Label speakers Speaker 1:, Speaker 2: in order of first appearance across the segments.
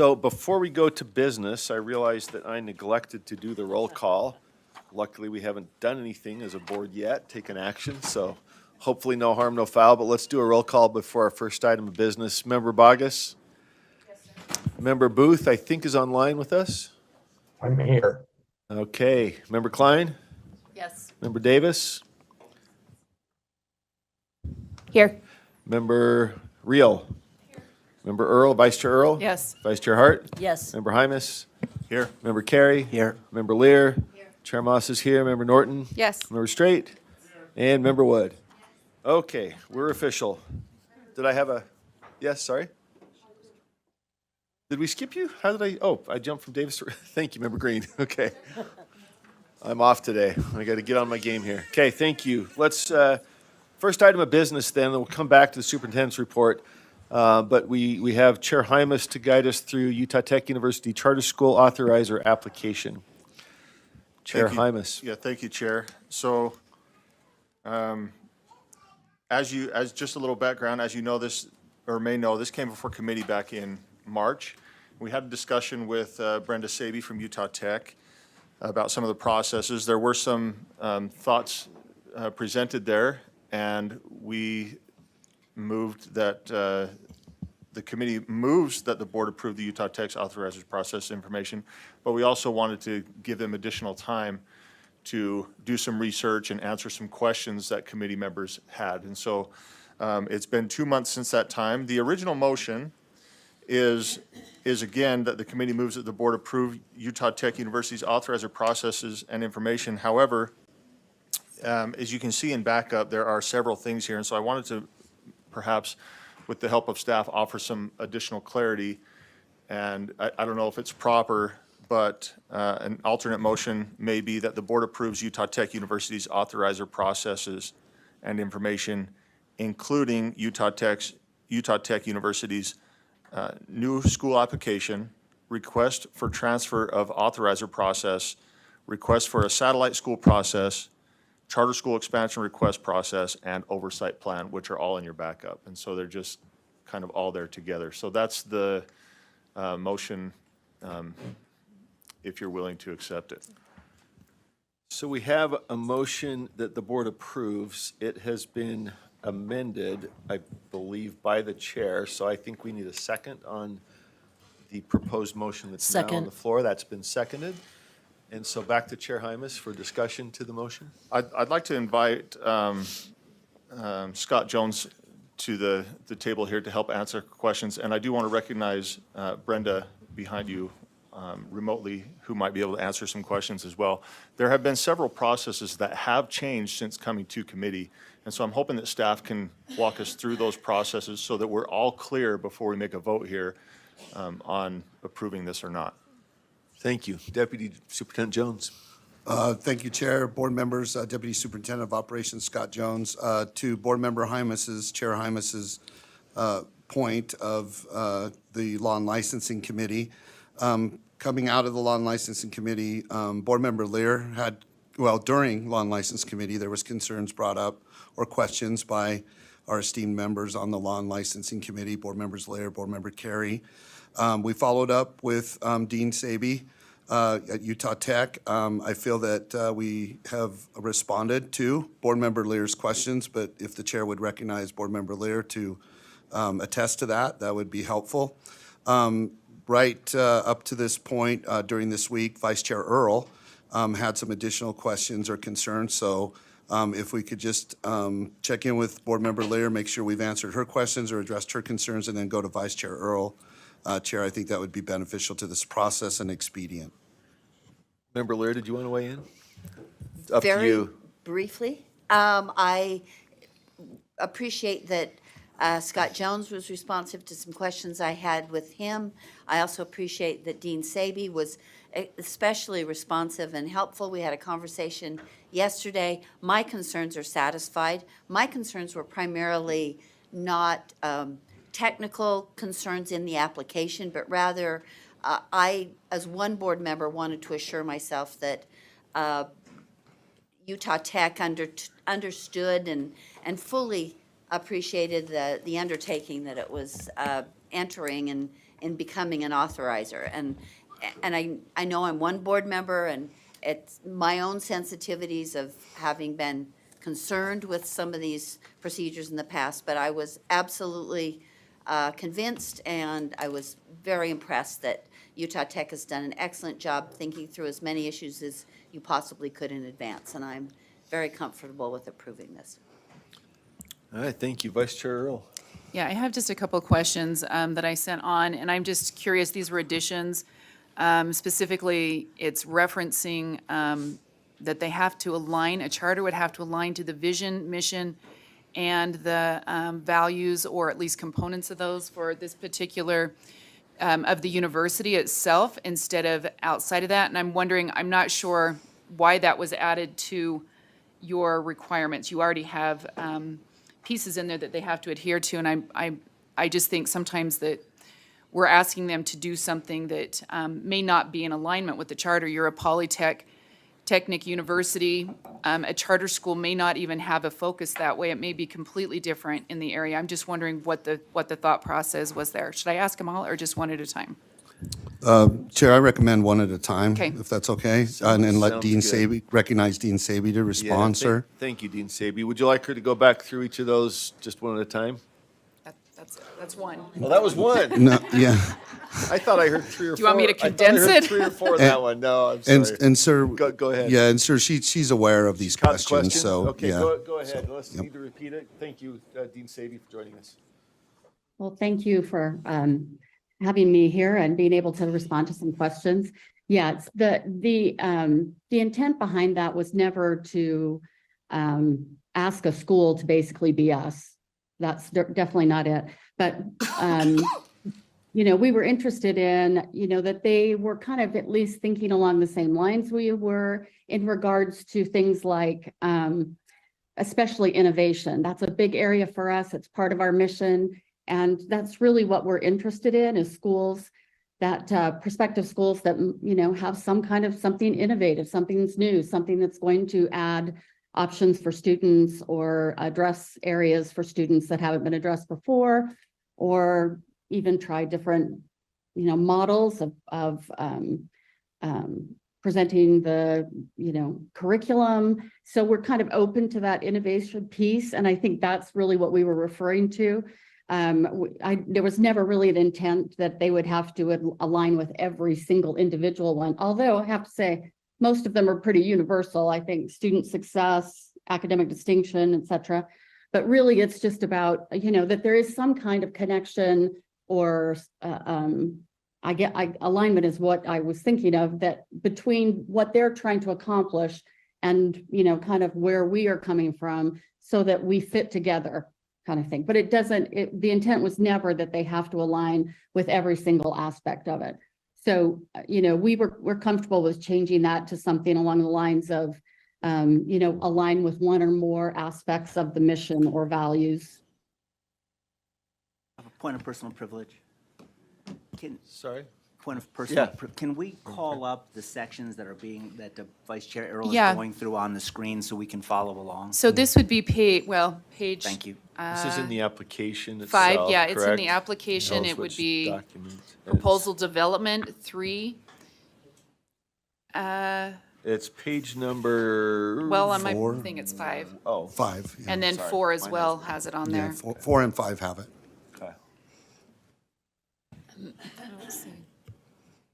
Speaker 1: So before we go to business, I realized that I neglected to do the roll call. Luckily, we haven't done anything as a board yet, taken action, so hopefully no harm, no foul, but let's do a roll call before our first item of business. Member Bogus? Yes, sir. Member Booth, I think, is online with us.
Speaker 2: I'm here.
Speaker 1: Okay. Member Klein?
Speaker 3: Yes.
Speaker 1: Member Davis?
Speaker 3: Here.
Speaker 1: Member Reel? Here. Member Earl, Vice Chair Earl?
Speaker 3: Yes.
Speaker 1: Vice Chair Hart?
Speaker 3: Yes.
Speaker 1: Member Hymas?
Speaker 2: Here.
Speaker 1: Member Carey?
Speaker 2: Here.
Speaker 1: Member Lear?
Speaker 3: Here.
Speaker 1: Chair Moss is here. Member Norton?
Speaker 3: Yes.
Speaker 1: Member Straight? And Member Wood? Okay, we're official. Did I have a, yes, sorry? Did we skip you? How did I jumped from Davis to, thank you, Member Green. Okay. I'm off today. I got to get on my game here. Okay, thank you. Let's, first item of business then we'll come back to the superintendent's report. But we have Chair Hymas to guide us through Utah Tech University Charter School Authorizer application. Chair Hymas.
Speaker 4: Yeah, thank you, Chair. So, as just a little background, as you know this, or may know, this came before committee back in March. We had a discussion with Brenda Saby from Utah Tech about some of the processes. There were some thoughts presented there, and we moved that the committee moves that the board approve the Utah Tech's authorizers process information, but we also wanted to give them additional time to do some research and answer some questions that committee members had. And so it's been 2 months since that time. The original motion is again that the committee moves that the board approve Utah Tech University's authorizer processes and information. However, as you can see in backup, there are several things here, and so I wanted to perhaps, with the help of staff, offer some additional clarity. And I don't know if it's proper, but an alternate motion may be that the board approves Utah Tech University's authorizer processes and information, including Utah Tech University's new school application, request for transfer of authorizer process, request for a satellite school process, charter school expansion request process, and oversight plan, which are all in your backup. And so they're just kind of all there together. So that's the motion, if you're willing to accept it.
Speaker 1: So we have a motion that the board approves. It has been amended, I believe, by the chair. So I think we need a second on the proposed motion that's now on the floor. That's been seconded. And so back to Chair Hymas for discussion to the motion.
Speaker 4: I'd like to invite Scott Jones to the table here to help answer questions. And I do want to recognize Brenda behind you remotely, who might be able to answer some questions as well. There have been several processes that have changed since coming to committee. And so I'm hoping that staff can walk us through those processes so that we're all clear before we make a vote here on approving this or not.
Speaker 1: Thank you. Deputy Superintendent Jones.
Speaker 5: Thank you, Chair, board members, Deputy Superintendent of Operations Scott Jones. To Board Member Hymas's, Chair Hymas's point of the Law and Licensing Committee. Coming out of the Law and Licensing Committee, Board Member Lear had, well, during Law and License Committee, there was concerns brought up or questions by our esteemed members on the Law and Licensing Committee, Board Members Lear, Board Member Carey. We followed up with Dean Saby at Utah Tech. I feel that we have responded to Board Member Lear's questions, but if the chair would recognize Board Member Lear to attest to that, that would be helpful. Right up to this point during this week, Vice Chair Earl had some additional questions or concerns. So if we could just check in with Board Member Lear, make sure we've answered her questions or addressed her concerns, and then go to Vice Chair Earl. Chair, I think that would be beneficial to this process and expedient.
Speaker 1: Member Lear, did you want to weigh in? Up to
Speaker 6: Very
Speaker 1: you.
Speaker 6: briefly, I appreciate that Scott Jones was responsive to some questions I had with him. I also appreciate that Dean Saby was especially responsive and helpful. We had a conversation yesterday. My concerns are satisfied. My concerns were primarily not technical concerns in the application, but rather I, as one board member, wanted to assure myself that Utah Tech understood and fully appreciated the undertaking that it was entering in becoming an authorizer. And I know I'm one board member, and it's my own sensitivities of having been concerned with some of these procedures in the past, but I was absolutely convinced, and I was very impressed that Utah Tech has done an excellent job thinking through as many issues as you possibly could in advance, and I'm very comfortable with approving this.
Speaker 1: All right, thank you. Vice Chair Earl.
Speaker 3: Yeah, I have just a couple of questions that I sent on, and I'm just curious, these were additions. Specifically, it's referencing that they have to align, a charter would have to align to the vision, mission, and the values, or at least components of those for this particular, of the university itself, instead of outside of that. And I'm wondering, I'm not sure why that was added to your requirements. You already have pieces in there that they have to adhere to, and I just think sometimes that we're asking them to do something that may not be in alignment with the charter. You're a Polytechnic University. A charter school may not even have a focus that way. It may be completely different in the area. I'm just wondering what the thought process was there. Should I ask them all, or just one at a time?
Speaker 5: Chair, I recommend one at a time,
Speaker 3: Okay.
Speaker 5: if that's okay. And then let
Speaker 1: Sounds
Speaker 5: Dean
Speaker 1: good.
Speaker 5: Saby, recognize Dean Saby to respond, sir.
Speaker 1: Thank you, Dean Saby. Would you like her to go back through each of those just one at a time?
Speaker 3: That's one.
Speaker 1: Well, that was one.
Speaker 5: No, yeah.
Speaker 1: I thought I heard 3 or 4.
Speaker 3: Do you want me to
Speaker 1: I thought I
Speaker 3: condense
Speaker 1: heard
Speaker 3: it?
Speaker 1: 3 or 4 in that one. No, I'm
Speaker 5: And,
Speaker 1: sorry.
Speaker 5: and sir.
Speaker 1: Go ahead.
Speaker 5: Yeah, and sir, she's aware of these
Speaker 1: Caught the
Speaker 5: questions, so,
Speaker 1: Okay,
Speaker 5: yeah.
Speaker 1: go ahead. Unless you need to repeat it. Thank you, Dean Saby, for joining us.
Speaker 2: Well, thank you for having me here and being able to respond to some questions. Yeah, it's the intent behind that was never to ask a school to basically be us. That's definitely not it. But you know, we were interested in, you know, that they were kind of at least thinking along the same lines we were in regards to things like especially innovation. That's a big area for us. It's part of our mission. And that's really what we're interested in, is schools that prospective schools that, you know, have some kind of something innovative, something that's new, something that's going to add options for students or address areas for students that haven't been addressed before, or even try different, you know, models of presenting the, you know, curriculum. So we're kind of open to that innovation piece. And I think that's really what we were referring to. There was never really an intent that they would have to align with every single individual one. Although I have to say, most of them are pretty universal. I think student success, academic distinction, et cetera. But really, it's just about, you know, that there is some kind of connection or alignment is what I was thinking of, that between what they're trying to accomplish and, you know, kind of where we are coming from, so that we fit together, kind of thing. But it doesn't, the intent was never that they have to align with every single aspect of it. So, you know, we're comfortable with changing that to something along the lines of, you know, align with one or more aspects of the mission or values.
Speaker 7: I have a point of personal privilege.
Speaker 1: Sorry?
Speaker 7: Point of personal,
Speaker 1: Yeah.
Speaker 7: can we call up the sections that that the Vice Chair Earl
Speaker 3: Yeah.
Speaker 7: is going through on the screen so we can follow along?
Speaker 3: So this would be page.
Speaker 7: Thank you.
Speaker 1: This is in the application itself,
Speaker 3: 5, yeah, it's in
Speaker 1: correct?
Speaker 3: the application.
Speaker 1: Tell us
Speaker 3: It would
Speaker 1: which
Speaker 3: be
Speaker 1: document it is.
Speaker 3: proposal development 3.
Speaker 1: It's page number.
Speaker 3: Well, on my
Speaker 5: Four.
Speaker 3: thing, it's 5.
Speaker 1: Oh,
Speaker 5: 5. yeah.
Speaker 3: And then
Speaker 1: sorry.
Speaker 3: 4 as
Speaker 1: Mine
Speaker 3: well
Speaker 1: has
Speaker 3: has it on
Speaker 5: Yeah,
Speaker 3: there.
Speaker 5: 4 and 5 have it.
Speaker 1: okay.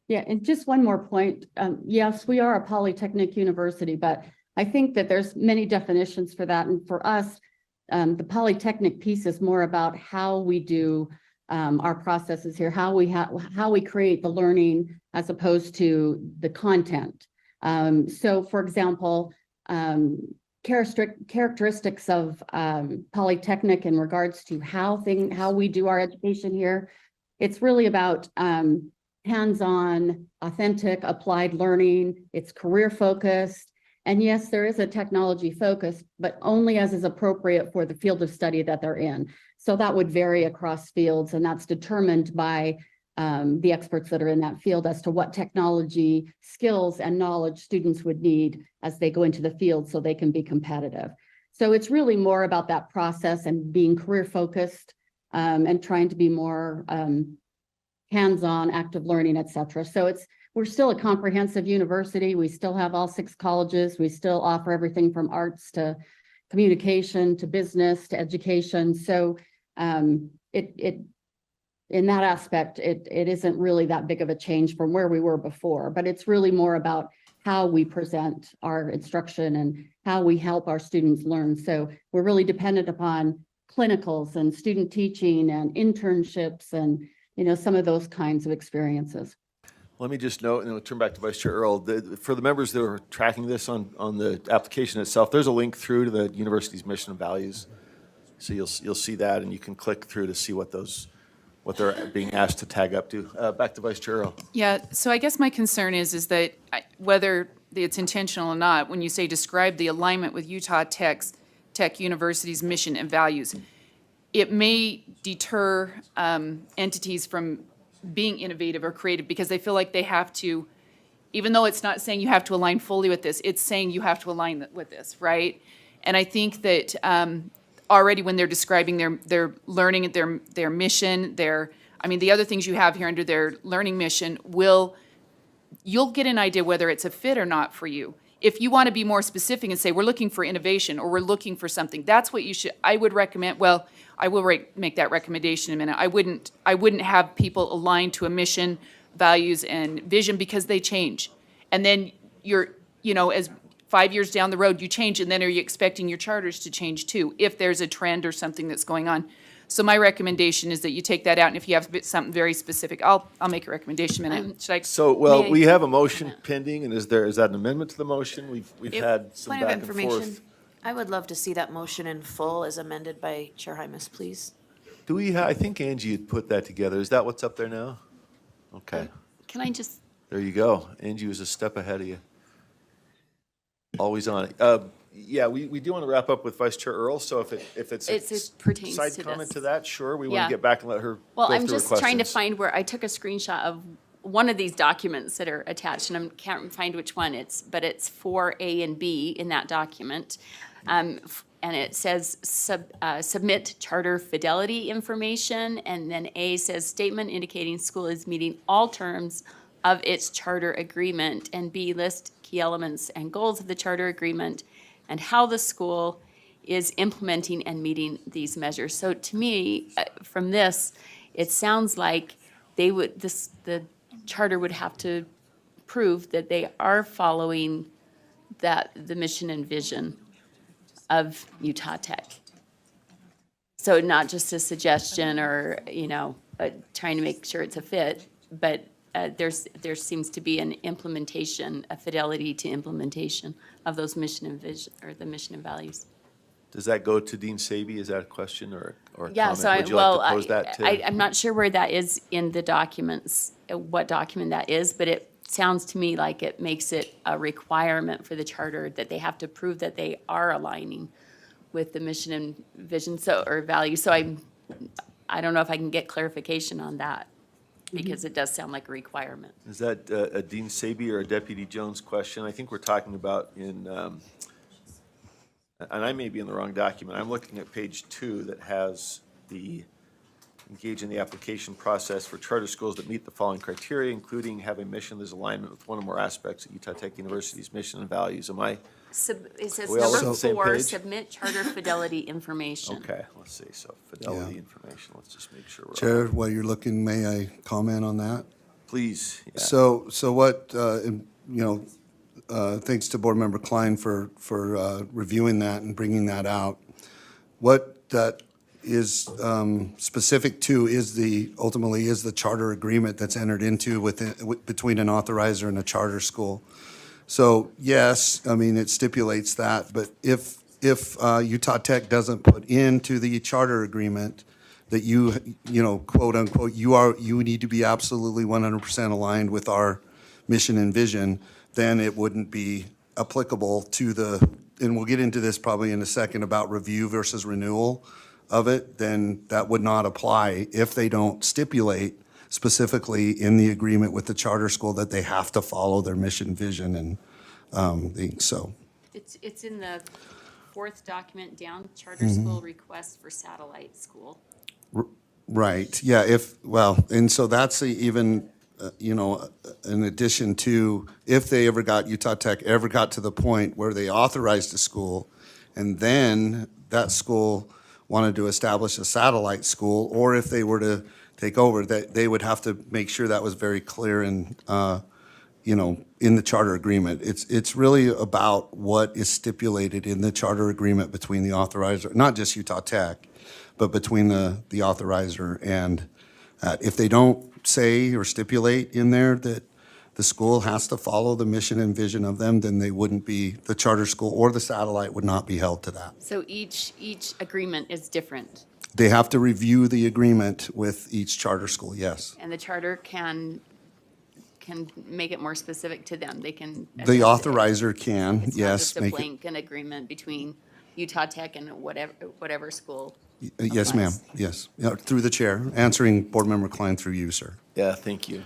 Speaker 2: Yeah, and just one more point. Yes, we are a polytechnic university, but I think that there's many definitions for that. And for us, the polytechnic piece is more about how we do our processes here, how we create the learning as opposed to the content. So for example, characteristics of polytechnic in regards to how we do our education here, it's really about hands-on, authentic, applied learning. It's career focused. And yes, there is a technology focus, but only as is appropriate for the field of study that they're in. So that would vary across fields, and that's determined by the experts that are in that field as to what technology skills and knowledge students would need as they go into the field so they can be competitive. So it's really more about that process and being career focused and trying to be more hands-on, active learning, et cetera. So we're still a comprehensive university. We still have all 6 colleges. We still offer everything from arts to communication to business to education. So in that aspect, it isn't really that big of a change from where we were before, but it's really more about how we present our instruction and how we help our students learn. So we're really dependent upon clinicals and student teaching and internships and, some of those kinds of experiences.
Speaker 1: Let me just note, and we'll turn back to Vice Chair Earl, for the members that are tracking this on the application itself, there's a link through to the university's mission and values. So you'll see that, and you can click through to see what they're being asked to tag up to. Back to Vice Chair Earl.
Speaker 3: Yeah, so I guess my concern is that whether it's intentional or not, when you say describe the alignment with Utah Tech University's mission and values, it may deter entities from being innovative or creative because they feel like they have to, even though it's not saying you have to align fully with this, it's saying you have to align with this, right? And I think that already when they're describing their learning, their mission, the other things you have here under their learning mission you'll get an idea whether it's a fit or not for you. If you want to be more specific and say, we're looking for innovation or we're looking for something, that's what I would recommend. Well, I will make that recommendation in a minute. I wouldn't have people aligned to a mission, values, and vision because they change. And then as 5 years down the road, you change, and then are you expecting your charters to change too, if there's a trend or something that's going on? So my recommendation is that you take that out, and if you have something very specific, I'll make a recommendation in a minute. Should I?
Speaker 1: So,
Speaker 8: May I-
Speaker 1: we have a motion pending, and is that an amendment to the motion? We've had some
Speaker 8: Point of
Speaker 1: back and
Speaker 8: information,
Speaker 1: forth.
Speaker 8: I would love to see that motion in full as amended by Chair Hymas, please.
Speaker 1: I think Angie had put that together. Is that what's up there now? Okay,
Speaker 8: Can I just,
Speaker 1: there you go. Angie was a step ahead of you. Always on it. Yeah, we do want to wrap up with Vice Chair Earl, so if it's
Speaker 9: It pertains
Speaker 1: side
Speaker 9: to
Speaker 1: comment
Speaker 9: this.
Speaker 1: to that, sure, we want
Speaker 9: Yeah.
Speaker 1: to get back and let her
Speaker 9: Well,
Speaker 1: go
Speaker 9: I'm
Speaker 1: through her
Speaker 9: just trying to
Speaker 1: questions.
Speaker 9: find where I took a screenshot of one of these documents that are attached, and I can't find which one but it's for A and B in that document. And it says submit charter fidelity information, and then A says statement indicating school is meeting all terms of its charter agreement, and B list key elements and goals of the charter agreement and how the school is implementing and meeting these measures. So to me, from this, it sounds like the charter would have to prove that they are following the mission and vision of Utah Tech. So not just a suggestion or, trying to make sure it's a fit, but there seems to be an implementation, a fidelity to implementation of those mission and vision, or the mission and values.
Speaker 1: Does that go to Dean Saby? Is that a question or a comment?
Speaker 9: Yeah, so
Speaker 1: Would you like to pose that to?
Speaker 9: I'm not sure where that is in the documents, what document that is, but it sounds to me like it makes it a requirement for the charter that they have to prove that they are aligning with the mission and vision, or value. So I don't know if I can get clarification on that, because it does sound like a requirement.
Speaker 1: Is that a Dean Saby or a Deputy Jones question? I think we're talking about and I may be in the wrong document. I'm looking at page 2 that has the engage in the application process for charter schools that meet the following criteria, including have a mission that is alignment with one or more aspects of Utah Tech University's mission and values. Am I,
Speaker 9: It says
Speaker 1: we all look at
Speaker 9: number
Speaker 1: the same
Speaker 9: 4,
Speaker 1: page?
Speaker 9: submit charter fidelity information.
Speaker 1: okay, let's see. So fidelity information, let's just make sure we're.
Speaker 5: Chair, while you're looking, may I comment on that?
Speaker 1: Please, yeah.
Speaker 5: So what, thanks to Board Member Klein for reviewing that and bringing that out. What that is specific to ultimately is the charter agreement that's entered into between an authorizer and a charter school. So yes, it stipulates that, but if Utah Tech doesn't put into the charter agreement that quote unquote, you need to be absolutely 100% aligned with our mission and vision, then it wouldn't be applicable to and we'll get into this probably in a second about review versus renewal of it, then that would not apply if they don't stipulate specifically in the agreement with the charter school that they have to follow their mission, vision, and things, so.
Speaker 9: It's in the 4th document down, charter school request for satellite school.
Speaker 5: Right, yeah, and so that's even, in addition to, if they ever got, Utah Tech ever got to the point where they authorized a school, and then that school wanted to establish a satellite school, or if they were to take over, that they would have to make sure that was very clear in the charter agreement. It's really about what is stipulated in the charter agreement between the authorizer, not just Utah Tech, but between the authorizer and, if they don't say or stipulate in there that the school has to follow the mission and vision of them, then they wouldn't be, the charter school or the satellite would not be held to that.
Speaker 9: So each agreement is different,
Speaker 5: They have to review the agreement with each charter school, yes.
Speaker 9: and the charter can make it more specific to them. They can.
Speaker 5: The
Speaker 9: adjust it.
Speaker 5: authorizer can,
Speaker 9: It's not
Speaker 5: yes.
Speaker 9: just a
Speaker 5: make it-
Speaker 9: blanket agreement between Utah Tech and whatever school.
Speaker 5: Yes, ma'am,
Speaker 9: applies.
Speaker 5: yes. Through the chair, answering Board Member Klein through you, sir.
Speaker 1: Yeah, thank you.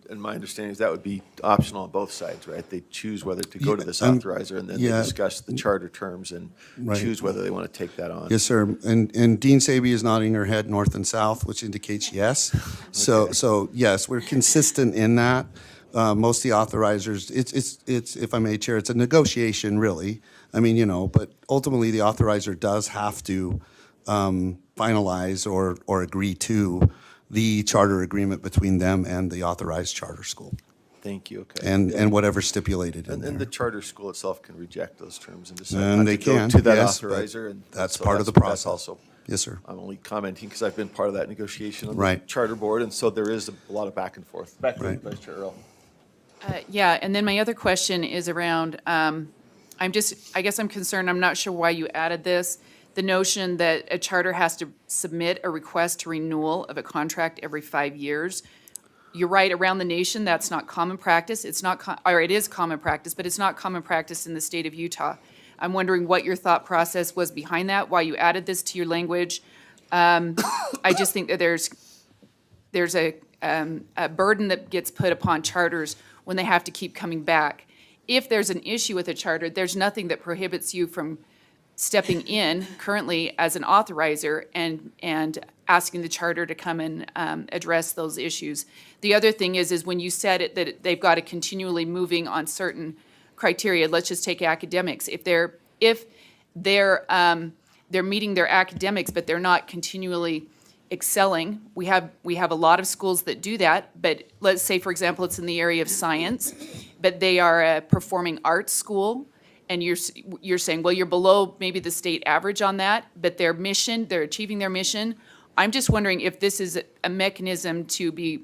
Speaker 1: And my understanding is that would be optional on both sides, right? They choose whether to go to this authorizer, and then they
Speaker 5: yeah.
Speaker 1: discuss the charter terms and
Speaker 5: Right.
Speaker 1: choose whether they want to take that on.
Speaker 5: Yes, sir. And Dean Saby is nodding her head north and south, which indicates yes. So yes, we're consistent in that. Most of the authorizers, it's, if I may, Chair, it's a negotiation, really. I mean, but ultimately, the authorizer does have to finalize or agree to the charter agreement between them and the authorized charter school,
Speaker 1: Thank you, okay.
Speaker 5: and whatever stipulated in
Speaker 1: And the
Speaker 5: there.
Speaker 1: charter school itself can reject those terms and decide
Speaker 5: And
Speaker 1: not
Speaker 5: they
Speaker 1: to go
Speaker 5: can,
Speaker 1: to that
Speaker 5: yes, but
Speaker 1: authorizer. And
Speaker 5: that's
Speaker 1: so
Speaker 5: part of the
Speaker 1: that's
Speaker 5: process.
Speaker 1: also,
Speaker 5: Yes, sir.
Speaker 1: I'm only commenting because I've been part of that negotiation on the
Speaker 5: Right.
Speaker 1: charter board, and so there is a lot of back and forth. Back to you,
Speaker 5: Right.
Speaker 1: Vice Chair Earl.
Speaker 3: Yeah, and then my other question is around, I guess I'm concerned, I'm not sure why you added this, the notion that a charter has to submit a request to renewal of a contract every 5 years. You're right, around the nation, that's not common practice. It's not, or it is common practice, but it's not common practice in the state of Utah. I'm wondering what your thought process was behind that, why you added this to your language. I just think that there's a burden that gets put upon charters when they have to keep coming back. If there's an issue with a charter, there's nothing that prohibits you from stepping in currently as an authorizer and asking the charter to come and address those issues. The other thing is when you said it, that they've got to continually moving on certain criteria. Let's just take academics. If they're meeting their academics, but they're not continually excelling. We have a lot of schools that do that, but let's say, for example, it's in the area of science, but they are a performing arts school, and you're saying, well, you're below maybe the state average on that, but their mission, they're achieving their mission. I'm just wondering if this is a mechanism to be,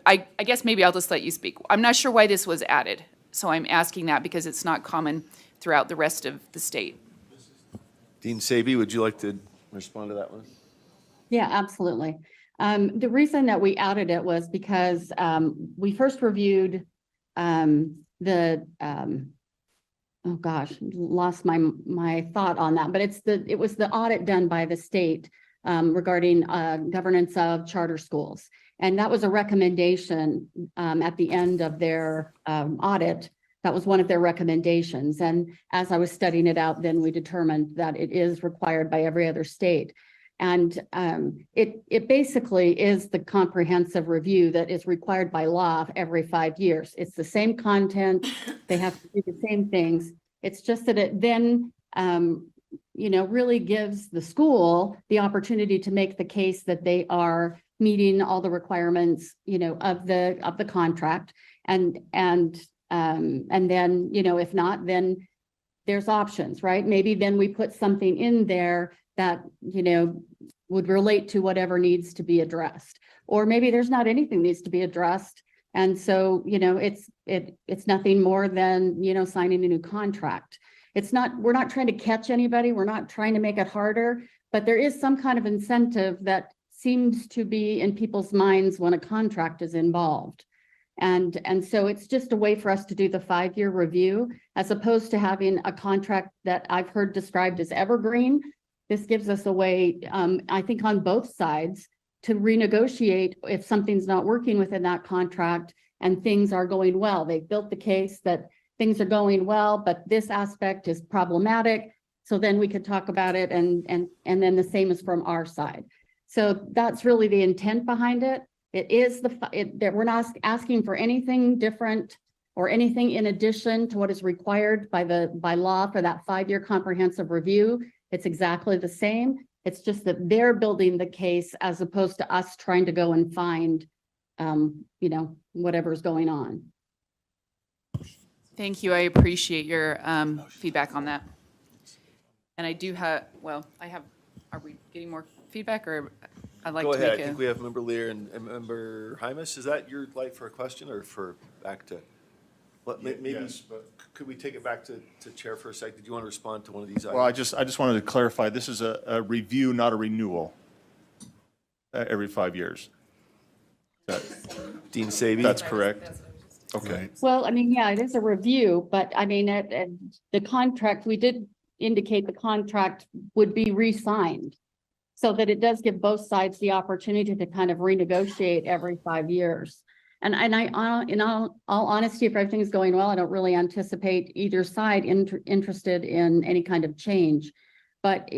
Speaker 3: I guess maybe I'll just let you speak. I'm not sure why this was added, so I'm asking that because it's not common throughout the rest of the state.
Speaker 1: Dean Saby, would you like to respond to that one?
Speaker 2: Yeah, absolutely. The reason that we added it was because we first reviewed oh gosh, lost my thought on that, but it was the audit done by the state regarding governance of charter schools. And that was a recommendation at the end of their audit. That was one of their recommendations. And as I was studying it out, then we determined that it is required by every other state. And it basically is the comprehensive review that is required by law every 5 years. It's the same content. They have to do the same things. It's just that it then, really gives the school the opportunity to make the case that they are meeting all the requirements, of the contract. And then, if not, then there's options, right? Maybe then we put something in there that, would relate to whatever needs to be addressed. Or maybe there's not anything needs to be addressed. And so, it's nothing more than, signing a new contract. We're not trying to catch anybody. We're not trying to make it harder, but there is some kind of incentive that seems to be in people's minds when a contract is involved. And so it's just a way for us to do the 5-year review, as opposed to having a contract that I've heard described as evergreen. This gives us a way, I think, on both sides to renegotiate if something's not working within that contract and things are going well. They've built the case that things are going well, but this aspect is problematic. So then we could talk about it, and then the same is from our side. So that's really the intent behind it. It is that we're not asking for anything different or anything in addition to what is required by law for that 5-year comprehensive review. It's exactly the same. It's just that they're building the case as opposed to us trying to go and find, whatever's going on.
Speaker 3: Thank you. I appreciate your feedback on that. And I do have, are we getting more feedback, or I'd like
Speaker 1: Go
Speaker 3: to
Speaker 1: ahead. I
Speaker 3: make
Speaker 1: think we have Member Lear and Member Hymas. Is that your light for a question or for back to? Maybe,
Speaker 4: Yes, but-
Speaker 1: could we take it back to Chair for a sec? Did you want to respond to one of these items?
Speaker 4: Well, I just wanted to clarify, this is a review, not a renewal, every 5 years.
Speaker 1: Dean Saby?
Speaker 4: That's correct? Okay.
Speaker 2: Well, I mean, yeah, it is a review, but I mean, the contract, we did indicate the contract would be re-signed. So that it does give both sides the opportunity to kind of renegotiate every 5 years. And in all honesty, if everything's going well, I don't really anticipate either side interested in any kind of change. But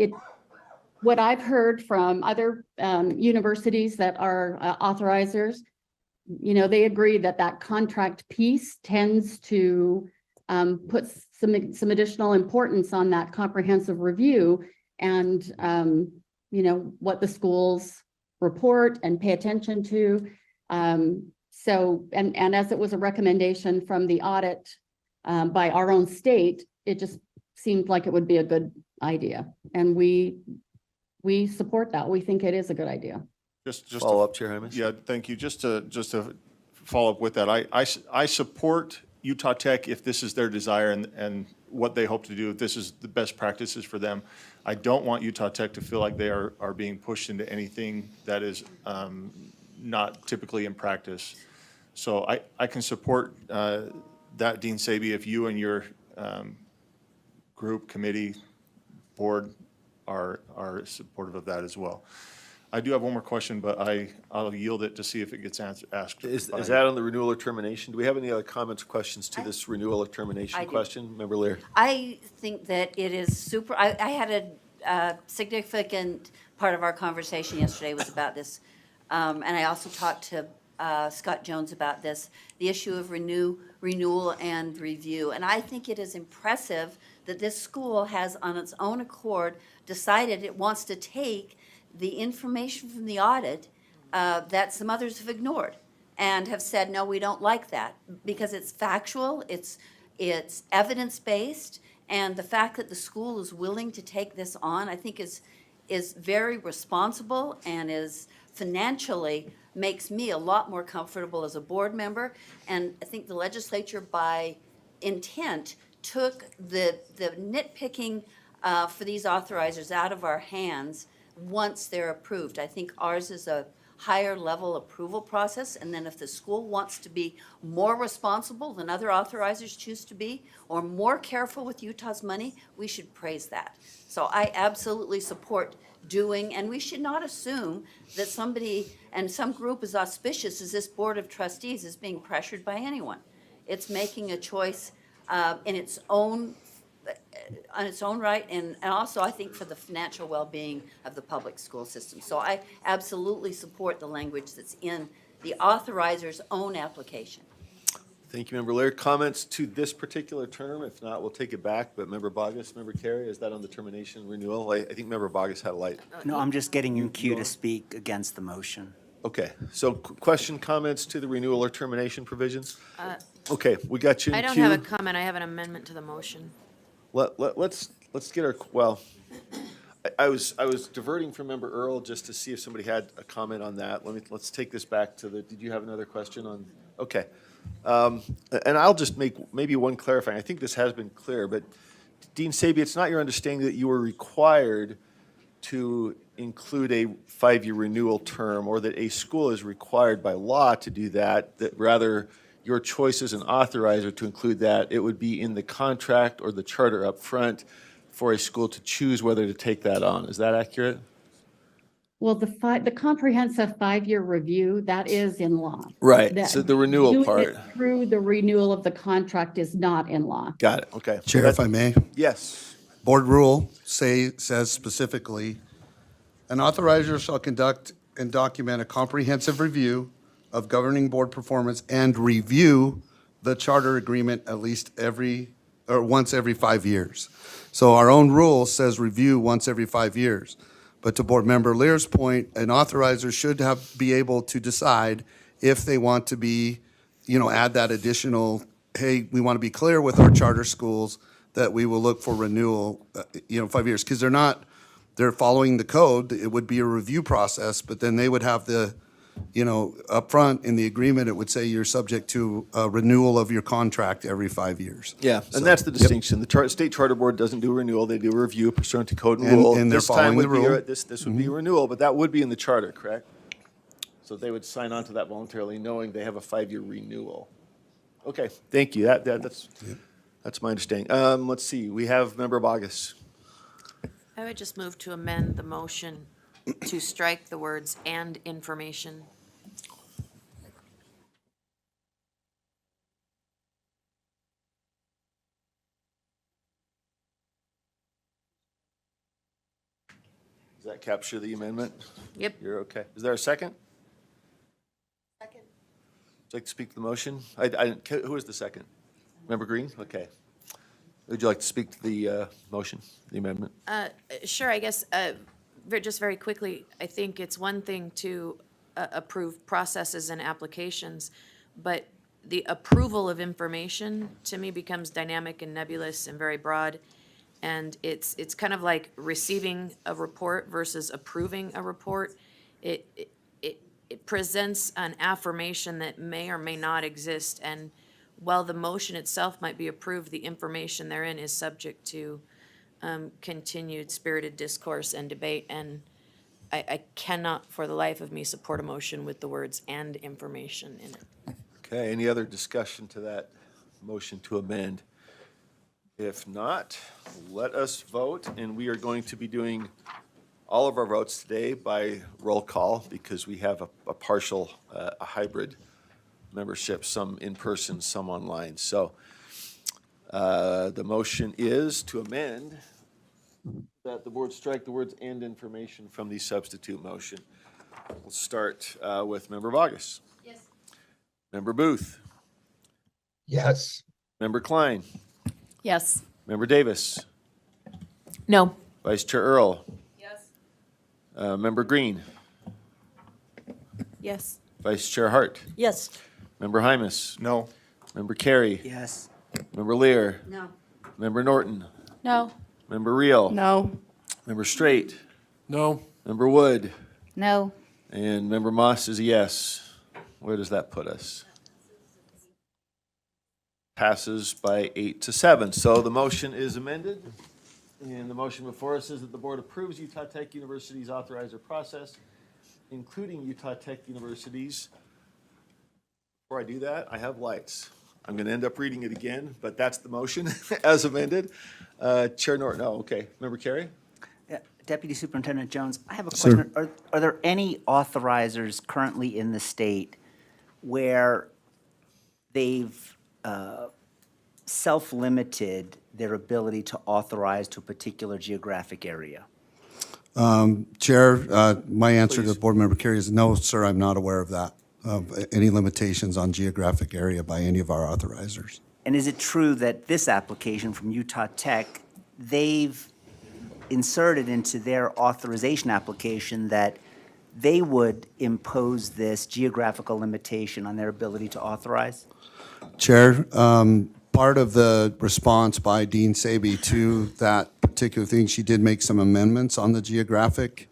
Speaker 2: what I've heard from other universities that are authorizers, they agree that contract piece tends to put some additional importance on that comprehensive review and, what the schools report and pay attention to. So, and as it was a recommendation from the audit by our own state, it just seemed like it would be a good idea. And we support that. We think it is a good idea.
Speaker 4: Just to-
Speaker 1: Follow up, Chair Hymas?
Speaker 4: Yeah, thank you. Just to follow up with that, I support Utah Tech if this is their desire and what they hope to do, if this is the best practices for them. I don't want Utah Tech to feel like they are being pushed into anything that is not typically in practice. So I can support that, Dean Saby, if you and your group, committee, board are supportive of that as well. I do have one more question, but I'll yield it to see if it gets asked.
Speaker 1: Is
Speaker 4: by-
Speaker 1: that on the renewal or termination? Do we have any other comments or questions to this renewal or
Speaker 6: I
Speaker 1: termination
Speaker 6: do.
Speaker 1: question? Member Lear?
Speaker 6: I think that it is super, I had a significant part of our conversation yesterday was about this. And I also talked to Scott Jones about this, the issue of renewal and review. And I think it is impressive that this school has, on its own accord, decided it wants to take the information from the audit that some others have ignored and have said, no, we don't like that, because it's factual, it's evidence-based, and the fact that the school is willing to take this on, I think is very responsible and is financially makes me a lot more comfortable as a board member. And I think the legislature, by intent, took the nitpicking for these authorizers out of our hands once they're approved. I think ours is a higher level approval process, and then if the school wants to be more responsible than other authorizers choose to be, or more careful with Utah's money, we should praise that. So I absolutely support doing, and we should not assume that somebody and some group as auspicious as this Board of Trustees is being pressured by anyone. It's making a choice in its own on its own right, and also I think for the financial well-being of the public school system. So I absolutely support the language that's in the authorizer's own application.
Speaker 1: Thank you, Member Lear. Comments to this particular term? If not, we'll take it back. But Member Bogus, Member Carey, is that on the termination renewal? I think Member Bogus had a light.
Speaker 7: No, I'm just getting in queue to speak against the motion.
Speaker 1: Okay, so question, comments to the renewal or termination provisions? Okay, we got you in
Speaker 8: I don't
Speaker 1: queue.
Speaker 8: have a comment, I have an amendment to the motion.
Speaker 1: Let's get our, well, I was diverting from Member Earl just to see if somebody had a comment on that. Let's take this back to did you have another question on? Okay. And I'll just make maybe one clarifying. I think this has been clear, but Dean Saby, it's not your understanding that you were required to include a 5-year renewal term, or that a school is required by law to do that, that rather your choice as an authorizer to include that, it would be in the contract or the charter up front for a school to choose whether to take that on. Is that accurate?
Speaker 2: Well, the comprehensive 5-year review, that is in law.
Speaker 1: Right,
Speaker 2: That-
Speaker 1: so the renewal
Speaker 2: doing
Speaker 1: part.
Speaker 2: it through the renewal of the contract is not in law.
Speaker 1: Got it, okay.
Speaker 5: Chair, if I may,
Speaker 1: Yes,
Speaker 5: board rule says specifically, An authorizer shall conduct and document a comprehensive review of governing board performance and review the charter agreement at least once every 5 years. So our own rule says review once every 5 years. But to Board Member Lear's point, an authorizer should be able to decide if they want to add that additional, hey, we want to be clear with our charter schools that we will look for renewal, 5 years, because they're following the code. It would be a review process, but then they would have upfront in the agreement, it would say you're subject to a renewal of your contract every 5 years.
Speaker 1: Yeah,
Speaker 5: So,
Speaker 1: and that's the
Speaker 5: yep.
Speaker 1: distinction. The state charter board doesn't do renewal, they do a review pursuant to code and
Speaker 5: And-
Speaker 1: rule.
Speaker 5: and they're
Speaker 1: This time
Speaker 5: following the
Speaker 1: would be
Speaker 5: rule.
Speaker 1: This would be a renewal, but that would be in the charter, correct? So they would sign on to that voluntarily, knowing they have a 5-year renewal. Okay, thank you. That's my understanding. Let's see, we have Member Bogus.
Speaker 8: I would just move to amend the motion to strike the words "and information."
Speaker 1: Does that capture the amendment?
Speaker 8: Yep.
Speaker 1: You're okay. Is there a second? Second. Would you like to speak to the motion? Who is the second? Member Green? Okay. Would you like to speak to the motion, the amendment?
Speaker 8: Sure, I guess, just very quickly, I think it's one thing to approve processes and applications, but the approval of information, to me, becomes dynamic and nebulous and very broad. And it's kind of like receiving a report versus approving a report. It presents an affirmation that may or may not exist, and while the motion itself might be approved, the information therein is subject to continued spirited discourse and debate, and I cannot, for the life of me, support a motion with the words "and information" in it.
Speaker 1: Okay, any other discussion to that motion to amend? If not, let us vote, and we are going to be doing all of our votes today by roll call because we have a partial, a hybrid membership, some in person, some online. So the motion is to amend that the board strike the words "and information" from the substitute motion. We'll start with Member Bogus.
Speaker 8: Yes.
Speaker 1: Member Booth.
Speaker 10: Yes.
Speaker 1: Member Klein.
Speaker 3: Yes.
Speaker 1: Member Davis.
Speaker 8: No.
Speaker 1: Vice Chair Earl.
Speaker 3: Yes.
Speaker 1: Member Green.
Speaker 8: Yes.
Speaker 1: Vice Chair Hart.
Speaker 8: Yes.
Speaker 1: Member Hymas.
Speaker 4: No.
Speaker 1: Member Carey.
Speaker 7: Yes.
Speaker 1: Member Lear.
Speaker 6: No.
Speaker 1: Member Norton.
Speaker 8: No.
Speaker 1: Member Reel.
Speaker 8: No.
Speaker 1: Member Straight.
Speaker 10: No.
Speaker 1: Member Wood.
Speaker 8: No.
Speaker 1: And Member Moss is a yes. Where does that put us? Passes by 8-7. So the motion is amended. And the motion before us is that the board approves Utah Tech University's authorizer process, including Utah Tech University's. Before I do that, I have lights. I'm going to end up reading it again, but that's the motion as amended. Chair Norton, oh, okay. Member Carey?
Speaker 7: Deputy Superintendent Jones, I have a
Speaker 5: Sir.
Speaker 7: question. Are there any authorizers currently in the state where they've self-limited their ability to authorize to a particular geographic area?
Speaker 5: Chair, my answer
Speaker 1: Please.
Speaker 5: to Board Member Carey is no, sir, I'm not aware of that, of any limitations on geographic area by any of our authorizers.
Speaker 7: And is it true that this application from Utah Tech, they've inserted into their authorization application that they would impose this geographical limitation on their ability to authorize?
Speaker 5: Chair, part of the response by Dean Saby to that particular thing, she did make some amendments on the geographic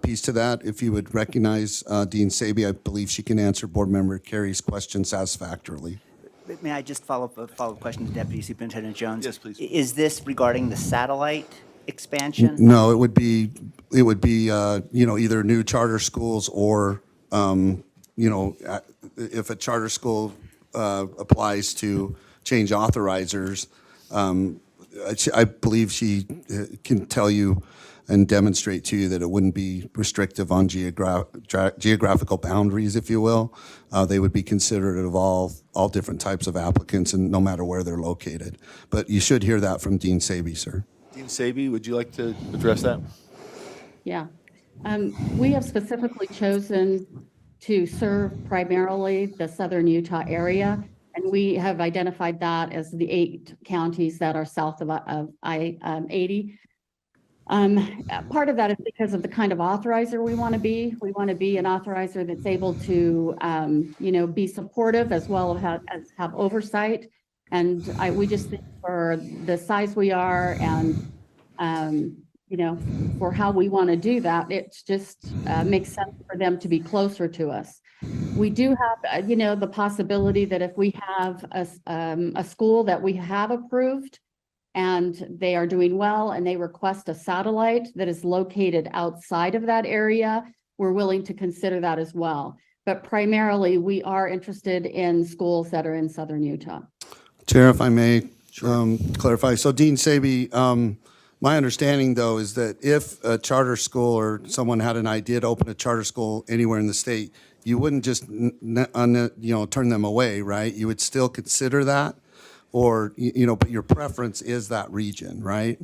Speaker 5: piece to that. If you would recognize Dean Saby, I believe she can answer Board Member Carey's question satisfactorily.
Speaker 7: May I just follow up a follow-up question to Deputy Superintendent Jones?
Speaker 1: Yes, please.
Speaker 7: Is this regarding the satellite expansion?
Speaker 5: No, it would be, either new charter schools or, if a charter school applies to change authorizers, I believe she can tell you and demonstrate to you that it wouldn't be restrictive on geographical boundaries, if you will. They would be considerate of all different types of applicants and no matter where they're located. But you should hear that from Dean Saby, sir.
Speaker 1: Dean Saby, would you like to address that?
Speaker 2: Yeah. We have specifically chosen to serve primarily the southern Utah area, and we have identified that as the 8 counties that are south of I-80. Part of that is because of the kind of authorizer we want to be. We want to be an authorizer that's able to, be supportive as well as have oversight. And we just think for the size we are and, for how we want to do that, it just makes sense for them to be closer to us. We do have, the possibility that if we have a school that we have approved and they are doing well and they request a satellite that is located outside of that area, we're willing to consider that as well. But primarily, we are interested in schools that are in southern Utah.
Speaker 5: Chair, if I may clarify. So Dean Saby, my understanding, though, is that if a charter school or someone had an idea to open a charter school anywhere in the state, you wouldn't just, turn them away, right? You would still consider that? Or, but your preference is that region, right?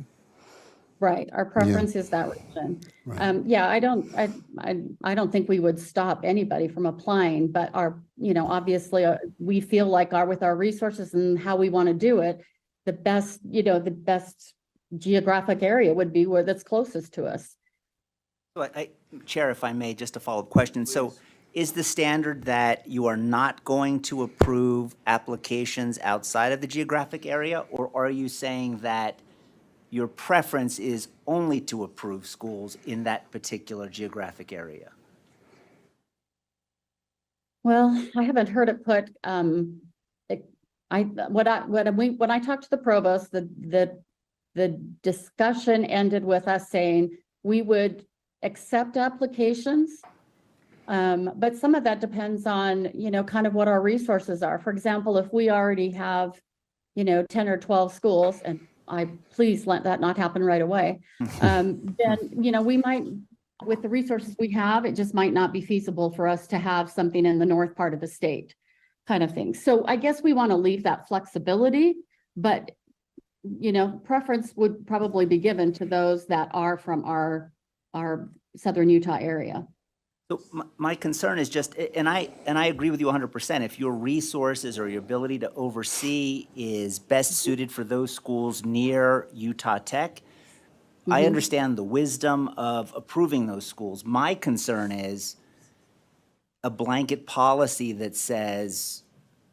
Speaker 2: Right. Our preference is that region. I don't think we would stop anybody from applying, but obviously we feel like with our resources and how we want to do it, the best geographic area would be where that's closest to us.
Speaker 7: So Chair, if I may, just a follow-up question. So is the standard that you are not going to approve applications outside of the geographic area? Or are you saying that your preference is only to approve schools in that particular geographic area?
Speaker 2: Well, I haven't heard it put, when I talked to the provost, the discussion ended with us saying we would accept applications. But some of that depends on, kind of what our resources are. For example, if we already have, 10 or 12 schools, and please let that not happen right away. Then, we might, with the resources we have, it just might not be feasible for us to have something in the north part of the state kind of thing. So I guess we want to leave that flexibility, but, preference would probably be given to those that are from our southern Utah area.
Speaker 7: So my concern is just, and I agree with you 100%, if your resources or your ability to oversee is best suited for those schools near Utah Tech, I understand the wisdom of approving those schools. My concern is a blanket policy that says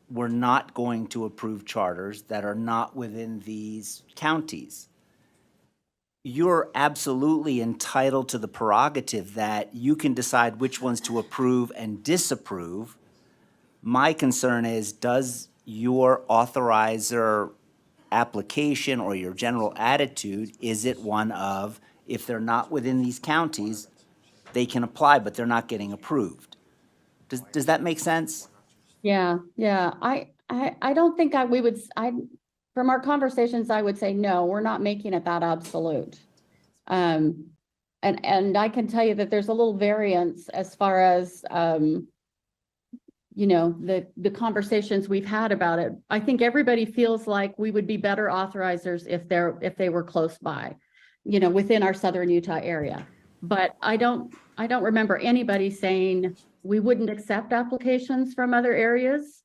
Speaker 7: we're not going to approve charters that are not within these counties. You're absolutely entitled to the prerogative that you can decide which ones to approve and disapprove. My concern is, does your authorizer application or your general attitude, is it one of, if they're not within these counties, they can apply, but they're not getting approved? Does that make sense?
Speaker 2: Yeah. I don't think from our conversations, I would say, no, we're not making it that absolute. And I can tell you that there's a little variance as far as, the conversations we've had about it. I think everybody feels like we would be better authorizers if they were close by, within our southern Utah area. But I don't remember anybody saying we wouldn't accept applications from other areas.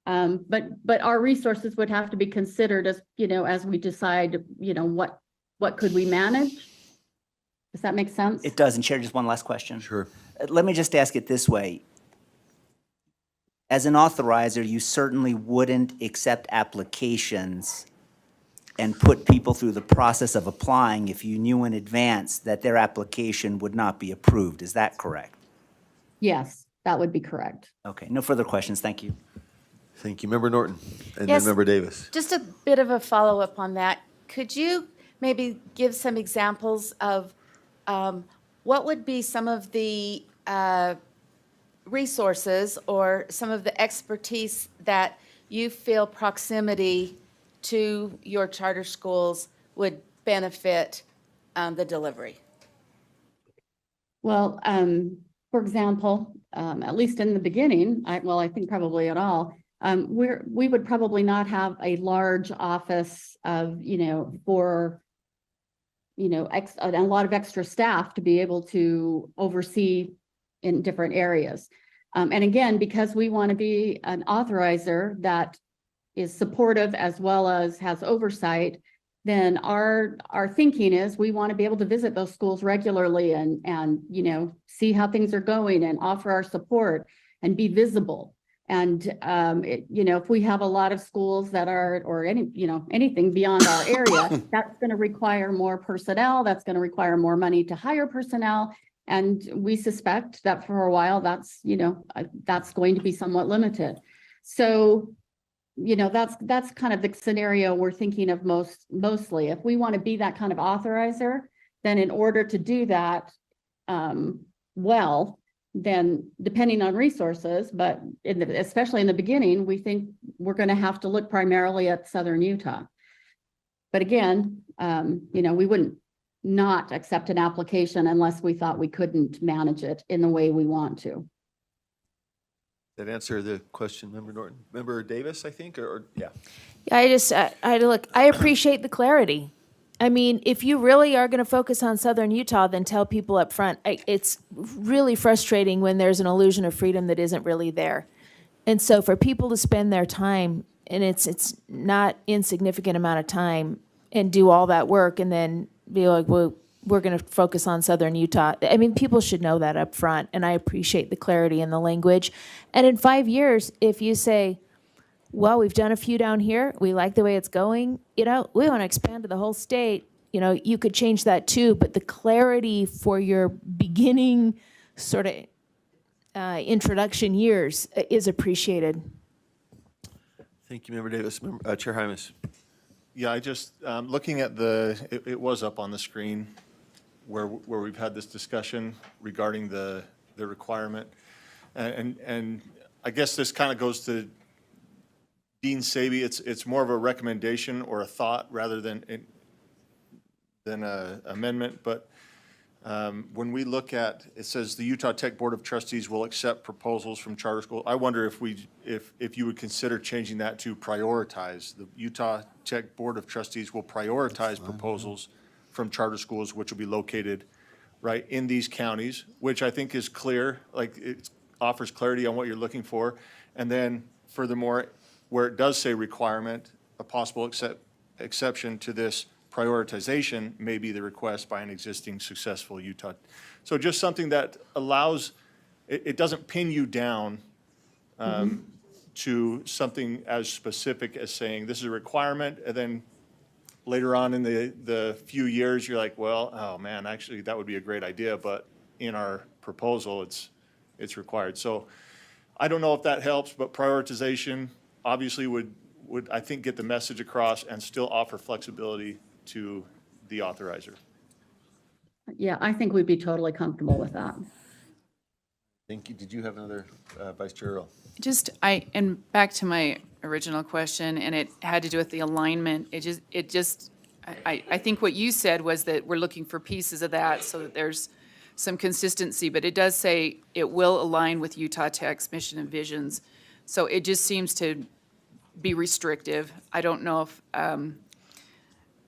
Speaker 2: But our resources would have to be considered as we decide, what could we manage? Does that make sense?
Speaker 7: It does. And Chair, just one last question.
Speaker 1: Sure.
Speaker 7: Let me just ask it this way. As an authorizer, you certainly wouldn't accept applications and put people through the process of applying if you knew in advance that their application would not be approved. Is that correct?
Speaker 2: Yes, that would be correct.
Speaker 7: Okay, no further questions. Thank you.
Speaker 1: Thank you. Member Norton, and
Speaker 11: Yes.
Speaker 1: then Member Davis.
Speaker 11: Just a bit of a follow-up on that. Could you maybe give some examples of what would be some of the resources or some of the expertise that you feel proximity to your charter schools would benefit the delivery?
Speaker 2: Well, for example, at least in the beginning, I think probably at all, we would probably not have a large office of, for a lot of extra staff to be able to oversee in different areas. And again, because we want to be an authorizer that is supportive as well as has oversight, then our thinking is we want to be able to visit those schools regularly and see how things are going and offer our support and be visible. And if we have a lot of schools that are, or anything beyond our area, that's going to require more personnel. That's going to require more money to hire personnel. And we suspect that for a while, that's going to be somewhat limited. So, that's kind of the scenario we're thinking of mostly. If we want to be that kind of authorizer, then in order to do that, then depending on resources, but especially in the beginning, we think we're going to have to look primarily at Southern Utah. But again, we wouldn't not accept an application unless we thought we couldn't manage it in the way we want to.
Speaker 1: That answer the question, Member Norton? Member Davis, I think, or yeah.
Speaker 12: Yeah, I appreciate the clarity. I mean, if you really are going to focus on Southern Utah, then tell people up front. It's really frustrating when there's an illusion of freedom that isn't really there. And so for people to spend their time, and it's not insignificant amount of time, and do all that work and then be like, well, we're going to focus on Southern Utah. I mean, people should know that up front, and I appreciate the clarity in the language. And in 5 years, if you say, well, we've done a few down here, we like the way it's going, we want to expand to the whole state, you could change that too, but the clarity for your beginning sort of introduction years is appreciated.
Speaker 1: Thank you, Member Davis. Chair Hymas.
Speaker 4: Yeah, I just, looking at it was up on the screen where we've had this discussion regarding the requirement. And I guess this kind of goes to Dean Saby. It's more of a recommendation or a thought rather than a amendment. But when we look at, it says the Utah Tech Board of Trustees will accept proposals from charter school. I wonder if you would consider changing that to prioritize. The Utah Tech Board of Trustees will prioritize proposals from charter schools which will be located right in these counties, which I think is clear, like it offers clarity on what you're looking for. And then furthermore, where it does say requirement, a possible exception to this prioritization may be the request by an existing successful Utah. So just something that allows, it doesn't pin you down to something as specific as saying this is a requirement, and then later on in the few years, you're like, well, oh man, actually that would be a great idea, but in our proposal, it's required. So I don't know if that helps, but prioritization obviously would I think get the message across and still offer flexibility to the authorizer.
Speaker 2: Yeah, I think we'd be totally comfortable with that.
Speaker 1: Thank you. Did you have another, Vice Chair Earl?
Speaker 3: And back to my original question, and it had to do with the alignment. I think what you said was that we're looking for pieces of that so that there's some consistency, but it does say it will align with Utah Tech's mission and visions. So it just seems to be restrictive. I don't know if,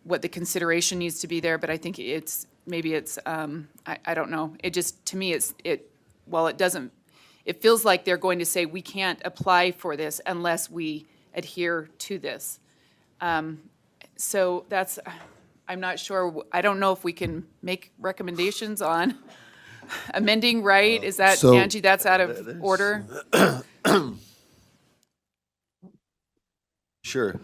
Speaker 3: what the consideration needs to be there, but I think I don't know. It just, to me, while it doesn't, it feels like they're going to say we can't apply for this unless we adhere to this. So I'm not sure, I don't know if we can make recommendations on amending, right? Is that,
Speaker 5: So-
Speaker 3: Angie, that's out of order?
Speaker 1: Sure.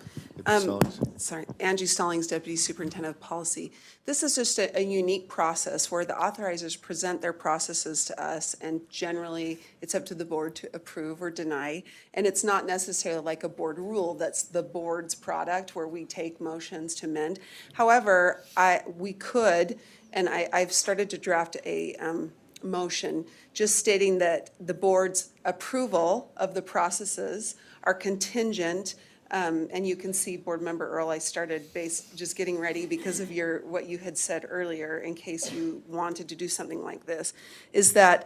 Speaker 1: Stallings.
Speaker 13: Sorry, Angie Stallings, Deputy Superintendent of Policy. This is just a unique process where the authorizers present their processes to us, and generally, it's up to the board to approve or deny. And it's not necessarily like a board rule, that's the board's product where we take motions to amend. However, we could, and I've started to draft a motion just stating that the board's approval of the processes are contingent And you can see, Board Member Earl, I started just getting ready because of what you had said earlier, in case you wanted to do something like this, is that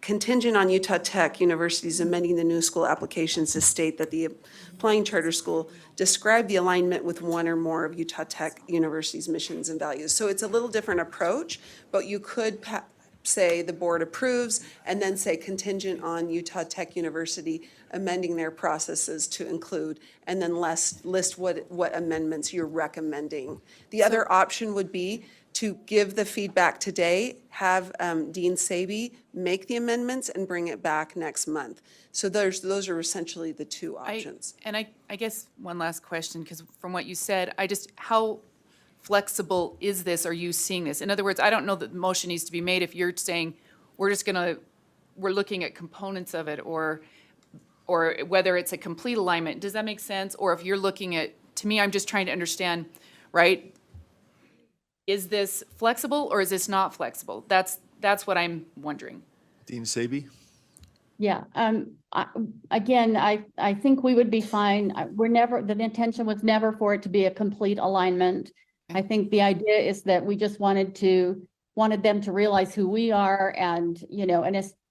Speaker 13: contingent on Utah Tech University's amending the new school applications to state that the applying charter school describe the alignment with one or more of Utah Tech University's missions and values. So it's a little different approach, but you could say the board approves, and then say contingent on Utah Tech University amending their processes to include, and then list what amendments you're recommending. The other option would be to give the feedback today, have Dean Saby make the amendments and bring it back next month. So those are essentially the two options.
Speaker 3: I guess one last question, because from what you said, how flexible is this? Are you seeing this? In other words, I don't know that the motion needs to be made if you're saying, we're looking at components of it, or whether it's a complete alignment. Does that make sense? Or if you're looking at, to me, I'm just trying to understand, right? Is this flexible or is this not flexible? That's what I'm wondering.
Speaker 1: Dean Saby?
Speaker 2: Yeah, again, I think we would be fine. The intention was never for it to be a complete alignment. I think the idea is that we just wanted them to realize who we are, and,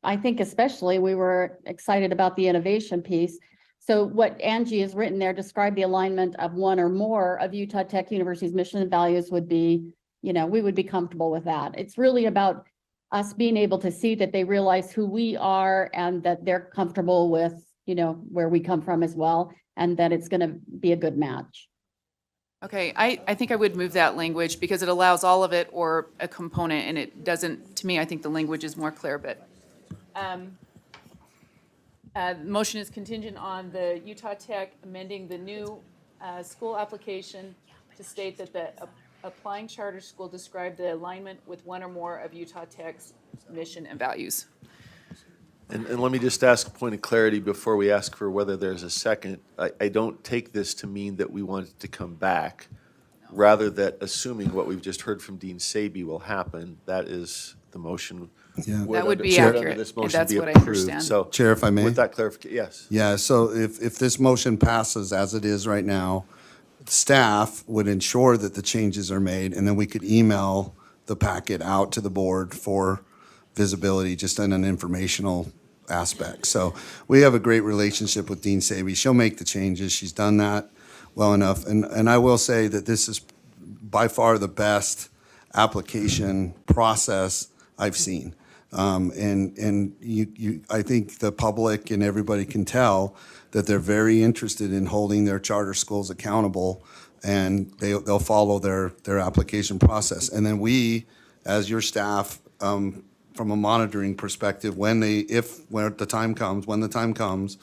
Speaker 2: I think especially we were excited about the innovation piece. So what Angie has written there, describe the alignment of one or more of Utah Tech University's mission and values would be, we would be comfortable with that. It's really about us being able to see that they realize who we are and that they're comfortable with, where we come from as well, and that it's going to be a good match.
Speaker 3: Okay, I think I would move that language because it allows all of it or a component, and it doesn't, to me, I think the language is more clear, but motion is contingent on the Utah Tech amending the new school application to state that the applying charter school describe the alignment with one or more of Utah Tech's mission and values.
Speaker 1: And let me just ask a point of clarity before we ask for whether there's a second. I don't take this to mean that we want it to come back, rather that assuming what we've just heard from Dean Saby will happen, that is the motion.
Speaker 5: Yeah.
Speaker 3: That would be
Speaker 1: under
Speaker 3: accurate,
Speaker 1: this
Speaker 3: and
Speaker 1: motion
Speaker 3: that's
Speaker 1: be
Speaker 3: what I
Speaker 1: approved.
Speaker 3: understand.
Speaker 1: So,
Speaker 5: Chair, if I may?
Speaker 1: with that clarification, yes.
Speaker 5: Yeah, so if this motion passes as it is right now, staff would ensure that the changes are made, and then we could email the packet out to the board for visibility, just in an informational aspect. So we have a great relationship with Dean Saby. She'll make the changes. She's done that well enough. And I will say that this is by far the best application process I've seen. And I think the public and everybody can tell that they're very interested in holding their charter schools accountable, and they'll follow their application process. And then we, as your staff, from a monitoring perspective, when the time comes,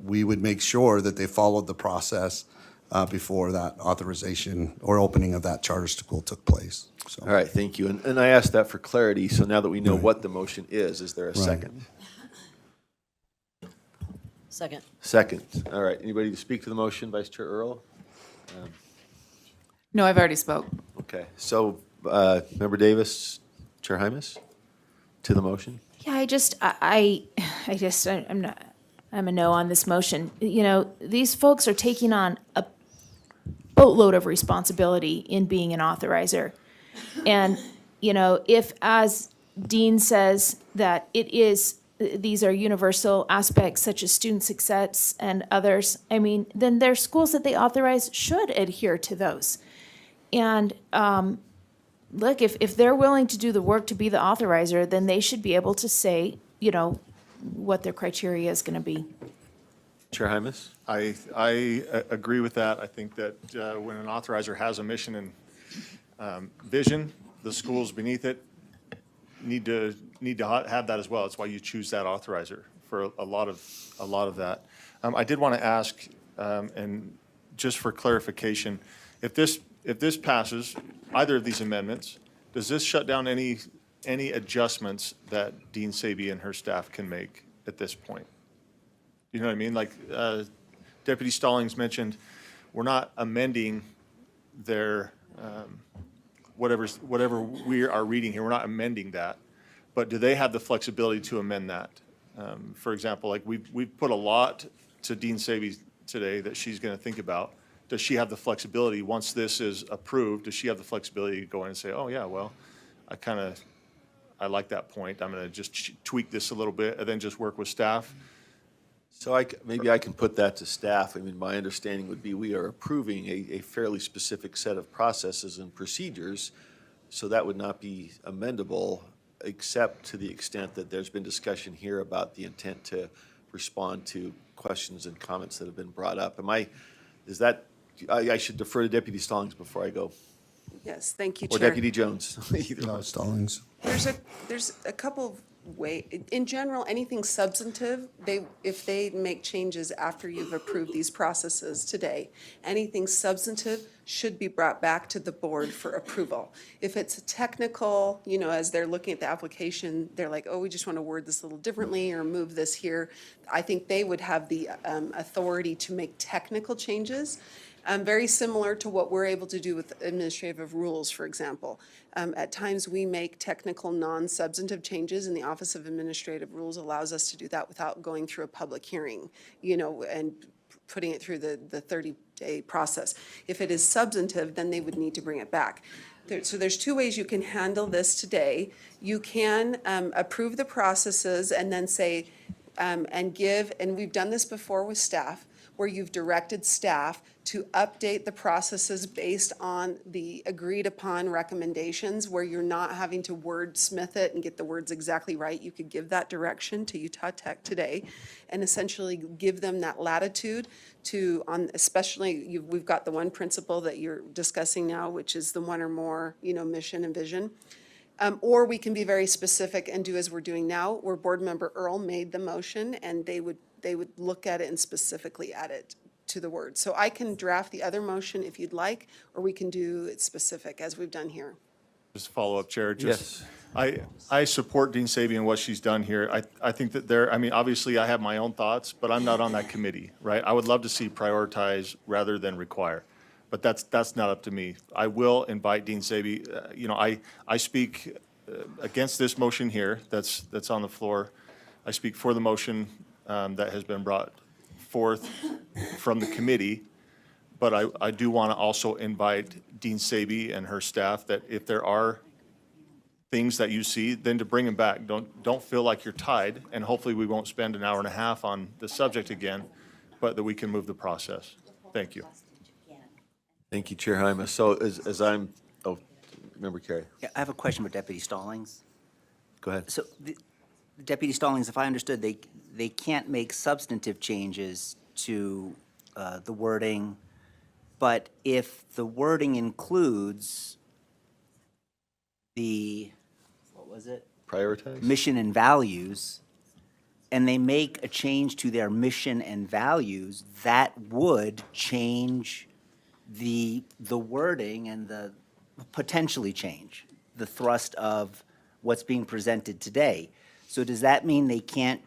Speaker 5: we would make sure that they followed the process before that authorization or opening of that charter school took place. So.
Speaker 1: All right, thank you. And I asked that for clarity, so now that we know what the motion is there a second?
Speaker 14: Second.
Speaker 1: Second. All right, anybody to speak to the motion, Vice Chair Earl?
Speaker 3: No, I've already spoke.
Speaker 1: Okay, so Member Davis, Chair Hymas, to the motion?
Speaker 12: Yeah, I'm a no on this motion. These folks are taking on a boatload of responsibility in being an authorizer. And, if, as Dean says, that these are universal aspects such as student success and others, then their schools that they authorize should adhere to those. And, look, if they're willing to do the work to be the authorizer, then they should be able to say, what their criteria is going to be.
Speaker 1: Chair Hymas?
Speaker 4: I agree with that. I think that when an authorizer has a mission and vision, the schools beneath it need to have that as well. That's why you choose that authorizer for a lot of that. I did want to ask, and just for clarification, if this passes, either of these amendments, does this shut down any adjustments that Dean Saby and her staff can make at this point? You know what I mean? Like Deputy Stallings mentioned, we're not amending their whatever we are reading here. We're not amending that, but do they have the flexibility to amend that? For example, like we've put a lot to Dean Saby's today that she's going to think about. Does she have the flexibility, once this is approved, does she have the flexibility to go in and say, oh, yeah, well, I like that point. I'm going to just tweak this a little bit and then just work with staff?
Speaker 1: So maybe I can put that to staff. I mean, my understanding would be we are approving a fairly specific set of processes and procedures, so that would not be amendable, except to the extent that there's been discussion here about the intent to respond to questions and comments that have been brought up. I should defer to Deputy Stallings before I go,
Speaker 13: Yes, thank you,
Speaker 1: or
Speaker 13: Chair.
Speaker 1: Deputy Jones. Either
Speaker 5: No,
Speaker 1: one.
Speaker 5: Stallings.
Speaker 13: There's a couple of in general, anything substantive, if they make changes after you've approved these processes today, anything substantive should be brought back to the board for approval. If it's technical, as they're looking at the application, they're like, oh, we just want to word this a little differently or move this here. I think they would have the authority to make technical changes. Very similar to what we're able to do with administrative rules, for example. At times, we make technical, non-substantive changes, and the Office of Administrative Rules allows us to do that without going through a public hearing, and putting it through the 30-day process. If it is substantive, then they would need to bring it back. So there's two ways you can handle this today. You can approve the processes and then say, and we've done this before with staff, where you've directed staff to update the processes based on the agreed upon recommendations, where you're not having to wordsmith it and get the words exactly right. You could give that direction to Utah Tech today and essentially give them that latitude especially we've got the one principle that you're discussing now, which is the one or more, mission and vision. Or we can be very specific and do as we're doing now, where Board Member Earl made the motion and they would look at it and specifically add it to the word. So I can draft the other motion if you'd like, or we can do it specific as we've done here.
Speaker 4: Just follow up, Chair.
Speaker 1: Yes.
Speaker 4: I support Dean Sabi and what she's done here. I think that obviously I have my own thoughts, but I'm not on that committee, right? I would love to see prioritize rather than require, but that's not up to me. I will invite Dean Sabi. I speak against this motion here that's on the floor. I speak for the motion that has been brought forth from the committee, but I do want to also invite Dean Sabi and her staff that if there are things that you see, then to bring them back. Don't feel like you're tied, and hopefully we won't spend an hour and a half on the subject again, but that we can move the process. Thank you.
Speaker 1: Thank you, Chair Hymas. So Member Carey,
Speaker 7: Yeah, I have a question for Deputy Stallings.
Speaker 1: go ahead.
Speaker 7: So Deputy Stallings, if I understood, they can't make substantive changes to the wording, but if the wording includes what was it?
Speaker 1: Prioritize?
Speaker 7: Mission and values, and they make a change to their mission and values, that would change the wording and potentially change the thrust of what's being presented today. So does that mean they can't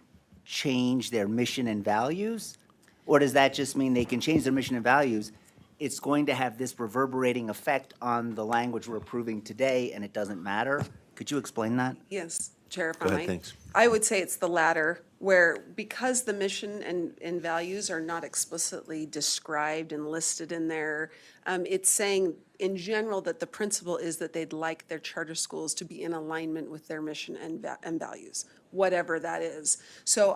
Speaker 7: change their mission and values? Or does that just mean they can change their mission and values? It's going to have this reverberating effect on the language we're approving today, and it doesn't matter? Could you explain that?
Speaker 13: Yes, Chair, if I
Speaker 1: Go ahead,
Speaker 13: might.
Speaker 1: thanks.
Speaker 13: I would say it's the latter, where because the mission and values are not explicitly described and listed in there, it's saying in general that the principle is that they'd like their charter schools to be in alignment with their mission and values, whatever that is. So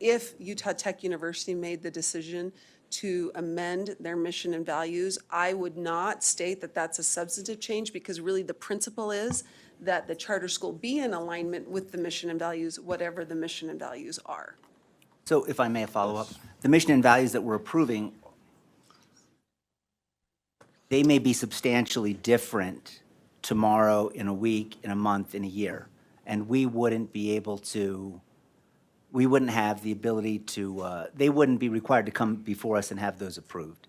Speaker 13: if Utah Tech University made the decision to amend their mission and values, I would not state that that's a substantive change, because really the principle is that the charter school be in alignment with the mission and values, whatever the mission and values are.
Speaker 7: So if I may follow up, the mission and values that we're approving, they may be substantially different tomorrow, in a week, in a month, in a year. And we wouldn't be able to, we wouldn't have the ability to, they wouldn't be required to come before us and have those approved.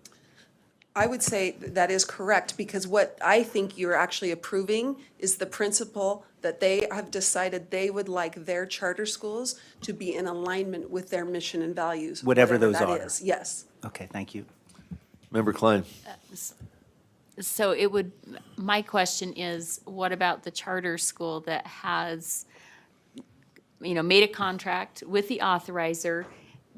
Speaker 13: I would say that is correct, because what I think you're actually approving is the principle that they have decided they would like their charter schools to be in alignment with their mission and values.
Speaker 7: Whatever those
Speaker 13: that
Speaker 7: are.
Speaker 13: is. Yes.
Speaker 7: Okay, thank you.
Speaker 1: Member Klein?
Speaker 9: So it would, my question is, what about the charter school that has, made a contract with the authorizer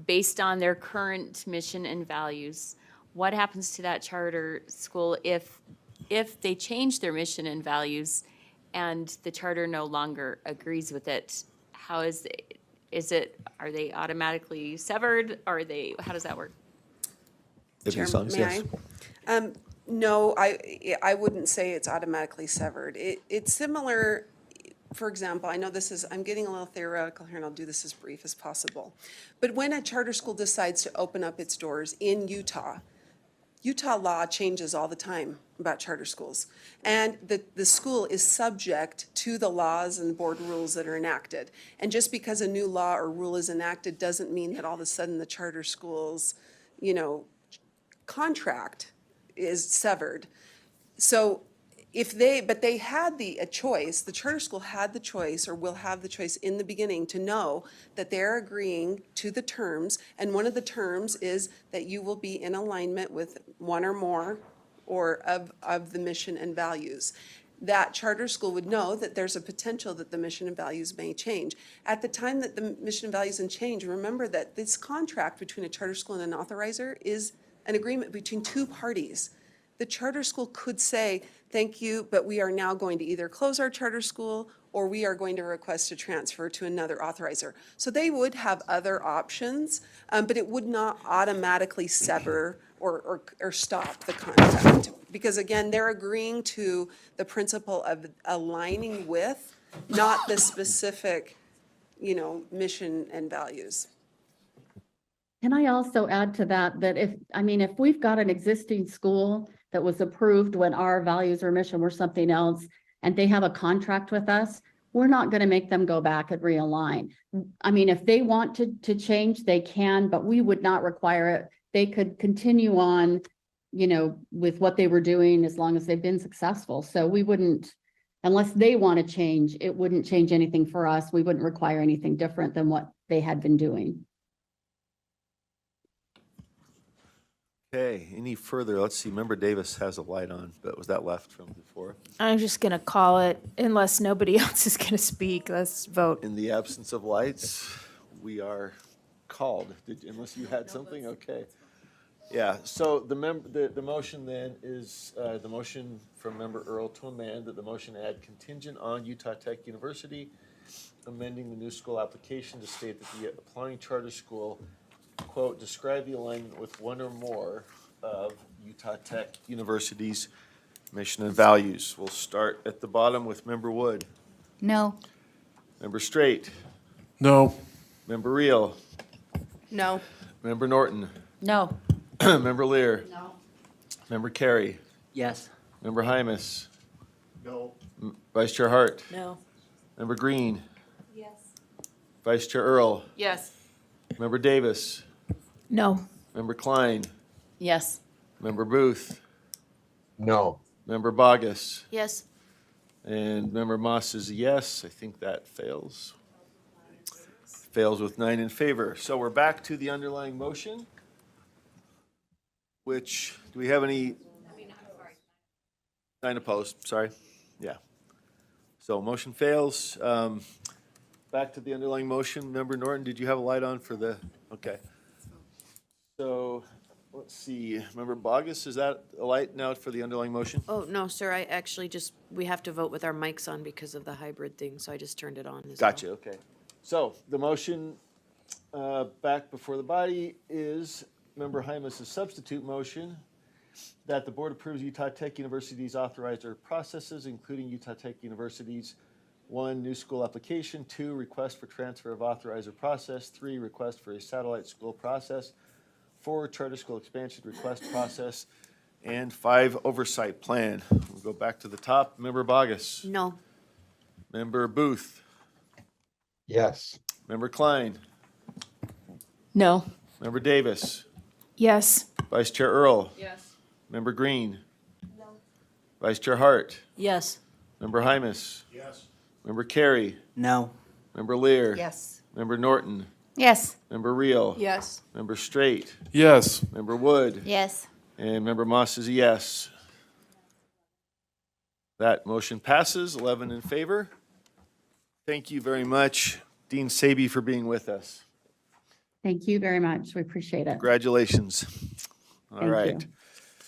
Speaker 9: based on their current mission and values. What happens to that charter school if they change their mission and values and the charter no longer agrees with it? How is it, are they automatically severed? How does that work?
Speaker 1: Deputy
Speaker 13: Chair,
Speaker 1: Songs,
Speaker 13: may
Speaker 1: yes.
Speaker 13: I? No, I wouldn't say it's automatically severed. It's similar, for example, I know I'm getting a little theoretical here, and I'll do this as brief as possible. But when a charter school decides to open up its doors in Utah, Utah law changes all the time about charter schools. And the school is subject to the laws and board rules that are enacted. And just because a new law or rule is enacted doesn't mean that all of a sudden the charter school's, contract is severed. So but they had a choice, the charter school had the choice or will have the choice in the beginning to know that they're agreeing to the terms. And one of the terms is that you will be in alignment with one or more of the mission and values. That charter school would know that there's a potential that the mission and values may change. At the time that the mission and values and change, remember that this contract between a charter school and an authorizer is an agreement between two parties. The charter school could say, thank you, but we are now going to either close our charter school or we are going to request a transfer to another authorizer. So they would have other options, but it would not automatically sever or stop the contract. Because again, they're agreeing to the principle of aligning with, not the specific, mission and values.
Speaker 2: Can I also add to that, if we've got an existing school that was approved when our values or mission were something else, and they have a contract with us, we're not going to make them go back and realign. If they want to change, they can, but we would not require it. They could continue on, with what they were doing as long as they've been successful. So we wouldn't, unless they want to change, it wouldn't change anything for us. We wouldn't require anything different than what they had been doing.
Speaker 1: Okay, any further? Let's see, Member Davis has a light on, but was that left from before?
Speaker 12: I'm just going to call it, unless nobody else is going to speak. Let's vote.
Speaker 1: In the absence of lights, we are called, unless you had something, okay. Yeah, so the motion then is, the motion from Member Earl to amend that the motion add contingent on Utah Tech University amending the new school application to state that the applying charter school, quote, describe the alignment with one or more of Utah Tech University's mission and values. We'll start at the bottom with Member Wood.
Speaker 6: No.
Speaker 1: Member Straight.
Speaker 10: No.
Speaker 1: Member Reel.
Speaker 8: No.
Speaker 1: Member Norton.
Speaker 11: No.
Speaker 1: Member Lear. No. Member Carey.
Speaker 7: Yes.
Speaker 1: Member Hymas.
Speaker 4: No.
Speaker 1: Vice Chair Hart.
Speaker 8: No.
Speaker 1: Member Green. Yes. Vice Chair Earl.
Speaker 3: Yes.
Speaker 1: Member Davis.
Speaker 12: No.
Speaker 1: Member Klein.
Speaker 11: Yes.
Speaker 1: Member Booth.
Speaker 10: No.
Speaker 1: Member Bogus.
Speaker 8: Yes.
Speaker 1: And Member Moss is a yes. I think that fails. Fails with 9 in favor. So we're back to the underlying motion, which, do we have any? 9 opposed, sorry. Yeah. So motion fails. Back to the underlying motion. Member Norton, did you have a light on for the, okay. So, let's see, Member Bogus, is that a light now for the underlying motion?
Speaker 8: Oh, no, sir, I actually we have to vote with our mics on because of the hybrid thing, so I just turned it on as well.
Speaker 1: Gotcha, okay. So, the motion back before the body is Member Hymas' substitute motion that the board approves Utah Tech University's authorizer processes, including Utah Tech University's 1, new school application, 2, request for transfer of authorizer process, 3, request for a satellite school process, 4, charter school expansion request process, and 5, oversight plan. We'll go back to the top. Member Bogus.
Speaker 8: No.
Speaker 1: Member Booth.
Speaker 10: Yes.
Speaker 1: Member Klein.
Speaker 11: No.
Speaker 1: Member Davis.
Speaker 12: Yes.
Speaker 1: Vice Chair Earl.
Speaker 3: Yes.
Speaker 1: Member Green. No. Vice Chair Hart.
Speaker 11: Yes.
Speaker 1: Member Hymas. Yes. Member Carey.
Speaker 7: No.
Speaker 1: Member Lear.
Speaker 6: Yes.
Speaker 1: Member Norton.
Speaker 11: Yes.
Speaker 1: Member Reel.
Speaker 8: Yes.
Speaker 1: Member Straight.
Speaker 10: Yes.
Speaker 1: Member Wood.
Speaker 6: Yes.
Speaker 1: And Member Moss is a yes. That motion passes, 11 in favor. Thank you very much, Dean Saby, for being with us.
Speaker 2: Thank you very much. We appreciate it.
Speaker 1: Congratulations. All
Speaker 2: Thank
Speaker 1: right.
Speaker 2: you.